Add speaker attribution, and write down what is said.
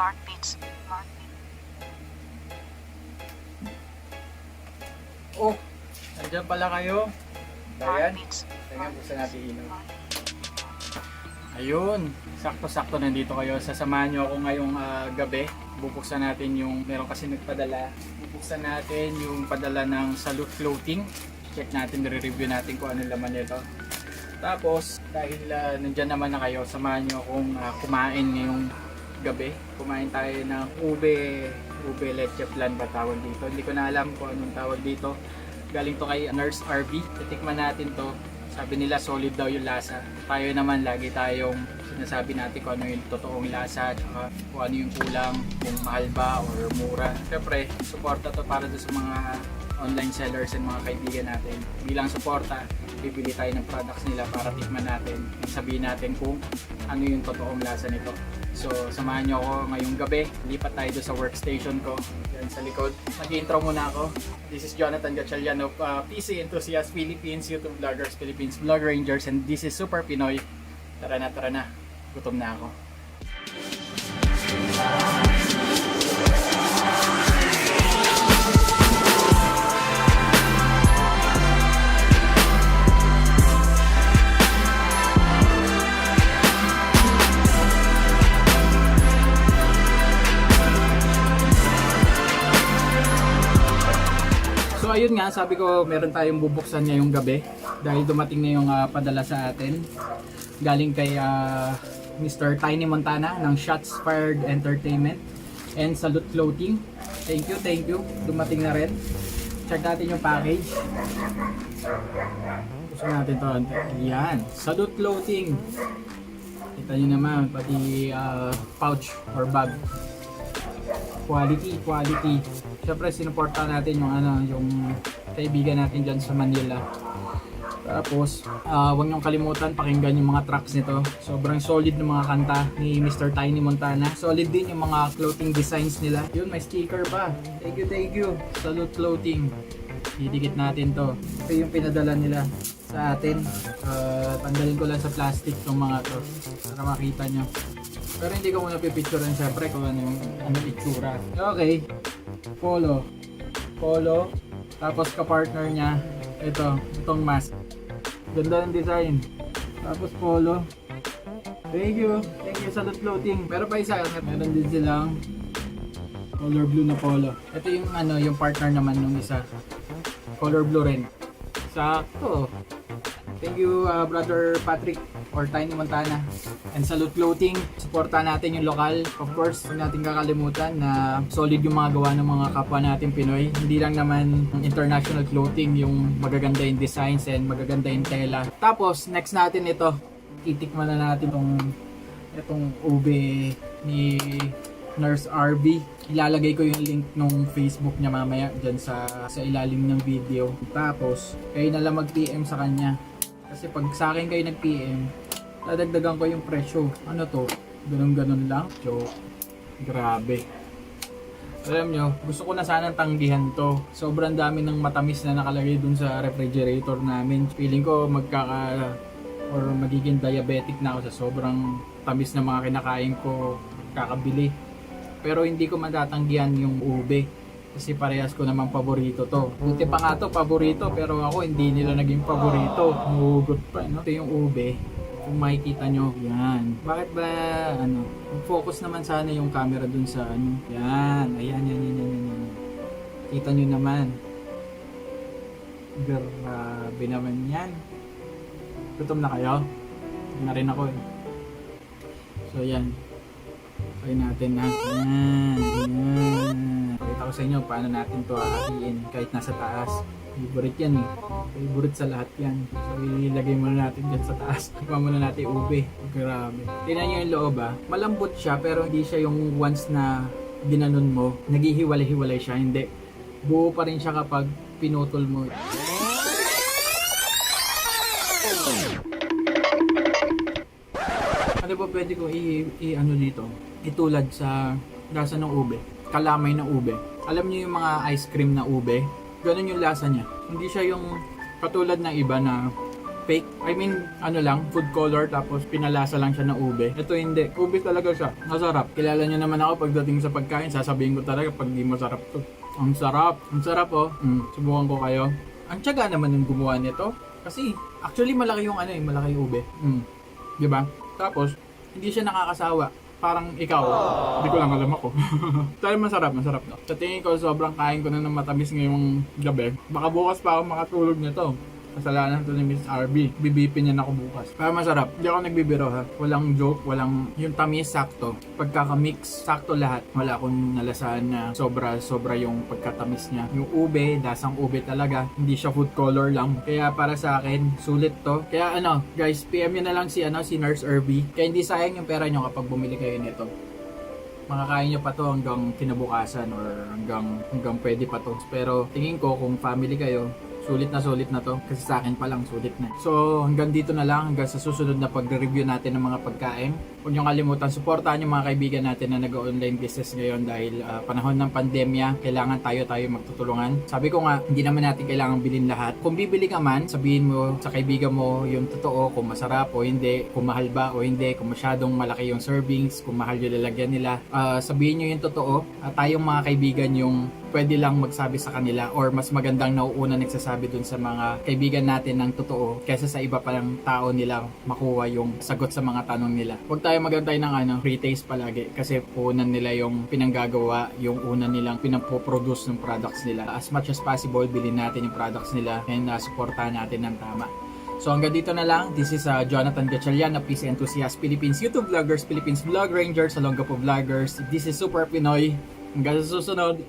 Speaker 1: Mark Beats.
Speaker 2: Oh, nandiyan pala kayo. Ayan.
Speaker 1: Beats.
Speaker 2: Tingnan, buksan natin ilaw. Ayun, sakto-sakto nandito kayo. Sasamahan nyo ako ngayong gabi. Bubuksan natin yung, meron kasi nagpadala. Bubuksan natin yung padala ng Salute Clothing. Check natin, re-review natin kung ano laman nito. Tapos, dahil nandyan naman na kayo, samahan nyo akong kumain ngayong gabi. Kumain tayo ng ube leche flan ba tawag dito. Hindi ko na alam kung anong tawag dito. Galing to kay Nurse RB. Titikman natin to. Sabi nila solid daw yung lasa. Tayo naman lagi tayong sinasabi natin kung ano yung totoong lasa, tsaka kung ano yung kulang, kung mahal ba or mura. Siyempre, suporta to para sa mga online sellers and mga kaibigan natin. Bilang suporta, bibili tayo ng products nila para tikman natin at sabihin natin kung ano yung totoong lasa nito. So, samahan nyo ako ngayong gabi. Lipat tayo doon sa workstation ko. Yan sa likod. Mag-intro muna ako. This is Jonathan Gatchalian of PC Enthusiast Philippines, YouTube Vloggers Philippines, Vlog Rangers, and this is Super Pinoy. Tara na. Gutom na ako. So ayun nga, sabi ko meron tayong bubuksan ngayong gabi dahil dumating na yung padala sa atin galing kay Mr. Tiny Montana ng Shots Fired Entertainment and Salute Clothing. Thank you. Dumating na rin. Check natin yung package. Gusto natin to. Yan. Salute Clothing. Kita nyo naman pati pouch or bag. Quality. Siyempre sinuporta natin yung kaibigan natin dyan sa Manila. Tapos huwag niyong kalimutan pakinggan yung mga tracks nito. Sobrang solid ng mga kanta ni Mr. Tiny Montana. Solid din yung mga clothing designs nila. Yun, may sticker pa. Thank you. Salute Clothing. Didikit natin to. Ito yung pinadala nila sa atin. Tanggalin ko lang sa plastic tong mga to para makita nyo. Pero hindi ko muna pipicturean syempre kung ano yung itsura. Okay. Polo. Tapos ka-partner niya, itong mask. Ganda ng design. Tapos polo. Thank you Salute Clothing. Pero pa isa, meron din silang color blue na polo. Ito yung yung partner naman nung isa. Color blue rin. Sakto. Thank you Brother Patrick or Tiny Montana and Salute Clothing. Suportahan natin yung lokal. Of course, huwag natin kakalimutan na solid yung mga gawa ng mga kapwa natin Pinoy. Hindi lang naman international clothing yung magaganda yung designs and magaganda yung tela. Tapos, next natin ito. Titikman na natin itong ube ni Nurse RB. Ilalagay ko yung link nung Facebook niya mamaya dyan sa ilalim ng video. Tapos, kayo na lang mag-PM sa kanya. Kasi pag sa akin kayo nag-PM, dadagdagan ko yung presyo. Ano to? Ganun lang. Joke. Grabe. Alam nyo, gusto ko na sanang tanggihan to. Sobrang dami ng matamis na nakalagay dun sa refrigerator namin. Feeling ko magiging diabetic na ako sa sobrang tamis na mga kinakain ko kakabili. Pero hindi ko matatanggihan yung ube. Kasi parehas ko namang paborito to. Buti pa nga to, paborito. Pero ako hindi nila naging paborito. Hugot pa. No? Ito yung ube. Kung makikita nyo, yan. Bakit ba, focus naman sana yung camera dun sa Yan. Ayan. Kita nyo naman. Grabe naman yan. Gutom na kayo? Gutom na rin ako eh. So yan. Try natin na. Yan. Pakita ko sa inyo paano natin to hahatiin kahit nasa taas. Favorite yan eh. Favorite sa lahat yan. So ilagay muna natin dyan sa taas. Ikuha muna natin ube. Grabe. Tingnan nyo yung loob Malambot siya pero hindi siya yung once na ginanon mo, naghihiwalay-hiwalay siya. Hindi. Buo pa rin siya kapag pinutol mo. Ano ba pwede ko dito? Itulad sa lasa ng ube. Kalamay ng ube. Alam niyo yung mga ice cream na ube? Ganun yung lasa niya. Hindi siya yung katulad ng iba na fake. I mean, ano lang, food color tapos pinalasa lang siya ng ube. Ito hindi. Ube talaga siya. Masarap. Kilala nyo naman ako pagdating sa pagkain, sasabihin ko talaga pag di masarap to. Ang sarap. Ang sarap oh. Subukan ko kayo. Ang tiyaga naman yung gumawa nito. Kasi actually malaki yung malaki yung ube. 'Di ba? Tapos hindi siya nakakasawa. Parang ikaw, hindi ko lang alam ako. Pero masarap to. Sa tingin ko, sobrang kain ko na ng matamis ngayong gabi. Baka bukas pa ako makatulog nito. Kasalanan to ni Miss RB. Bibipin niya na ako bukas. Pero masarap. Hindi ako nagbibiro ha. Walang joke, walang yung tamis sakto. Pagkaka-mix, sakto lahat. Wala akong nalasahan na sobra yung pagkatamis niya. Yung ube, dasang ube talaga. Hindi siya food color lang. Kaya para sa akin, sulit to. Kaya guys, PM nyo na lang si Nurse RB. Kaya hindi sayang yung pera nyo kapag bumili kayo nito. Makakain nyo pa to hanggang kinabukasan or hanggang pwede pa to. Pero tingin ko kung family kayo, sulit na to kasi sa akin pa lang sulit na. So hanggang dito na lang, hanggang sa susunod na pagre-review natin ng mga pagkain. Huwag nyo kalimutan, suportahan yung mga kaibigan natin na nag-online business ngayon dahil panahon ng pandemya, kailangan tayo magtutulungan. Sabi ko nga, hindi naman natin kailangan bilhin lahat. Kung bibili ka man, sabihin mo sa kaibigan mo yung totoo, kung masarap o hindi, kung mahal ba o hindi, kung masyadong malaki yung servings, kung mahal yung lalagyan nila. Sabihin nyo yung totoo, tayong mga kaibigan yung pwede lang magsabi sa kanila or mas magandang nauuna nagsasabi dun sa mga kaibigan natin ng totoo kaysa sa iba palang tao nila makuha yung sagot sa mga tanong nila. Huwag tayo magantay ng free taste palagi kasi unan nila yung pinanggagawa, yung una nilang pinampoproduce ng products nila. As much as possible, bilhin natin yung products nila and supportahan natin ng tama. So hanggang dito na lang. This is Jonathan Gatchalian of PC Enthusiast Philippines YouTube Vloggers, Philippines Vlog Rangers, Olongapo Vloggers. This is Super Pinoy. Hanggang sa susunod.